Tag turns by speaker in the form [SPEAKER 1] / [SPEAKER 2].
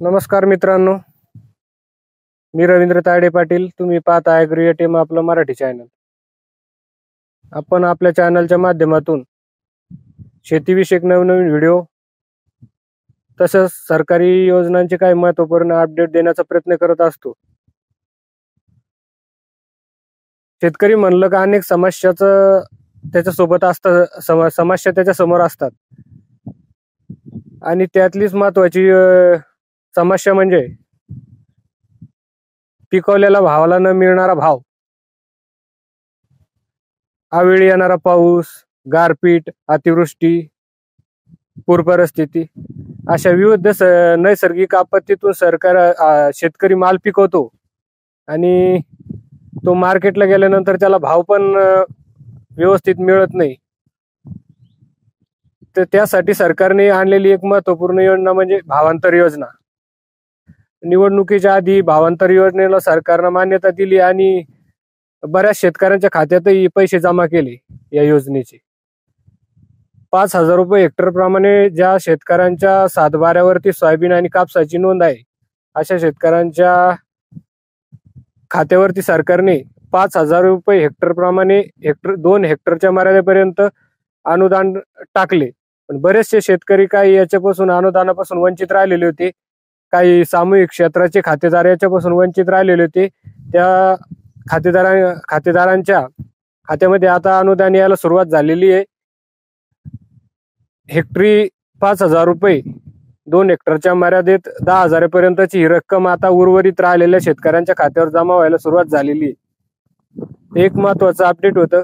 [SPEAKER 1] नमस्कार मित्रांनो, मी रवींद्र तायडे पाटील. तुम्ही पाहता ॲग्री ATM आपलं मराठी चॅनल. आपण आपल्या चॅनलच्या माध्यमातून शेतीविषयक नवनवीन व्हिडिओ तसंच सरकारी योजनांचे काही महत्त्वपूर्ण अपडेट देण्याचा प्रयत्न करत असतो. शेतकरी म्हणलं का अनेक समस्याचं त्याच्यासोबत असतं, समस्या त्याच्या समोर असतात आणि त्यातलीच महत्त्वाची समस्या म्हणजे पिकवलेल्या भावाला न मिळणारा भाव, अवेळी येणारा पाऊस, गारपीट, अतिवृष्टी, पूर परिस्थिती अशा विविध नैसर्गिक आपत्तीतून शेतकरी माल पिकवतो आणि तो मार्केटला गेल्यानंतर त्याला भाव पण व्यवस्थित मिळत नाही. तर त्यासाठी सरकारने आणलेली एक महत्त्वपूर्ण योजना म्हणजे भावांतर योजना. निवडणुकीच्या आधी भावांतर योजनेला सरकारनं मान्यता दिली आणि बऱ्याच शेतकऱ्यांच्या खात्यातही पैसे जमा केले. या योजनेचे 5,000 रुपये हेक्टर प्रमाणे ज्या शेतकऱ्यांच्या सातबाऱ्यावरती सोयाबीन आणि कापसाची नोंद आहे, अशा शेतकऱ्यांच्या खात्यावरती सरकारने 5,000 रुपये हेक्टर प्रमाणे 2 हेक्टरच्या मर्यादेपर्यंत अनुदान टाकले. पण बरेचसे शेतकरी काही याच्यापासून अनुदानापासून वंचित राहिलेले होते. काही सामूहिक क्षेत्राचे खातेदार याच्यापासून वंचित राहिलेले होते. त्या खातेदारांच्या खात्यामध्ये आता अनुदान यायला सुरुवात झालेली आहे. हेक्टरी 5,000 रुपये, 2 हेक्टरच्या मर्यादेत 10,000 पर्यंतची ही रक्कम आता उर्वरित राहिलेल्या शेतकऱ्यांच्या खात्यावर जमा व्हायला सुरुवात झालेली आहे. एक महत्त्वाचं अपडेट होतं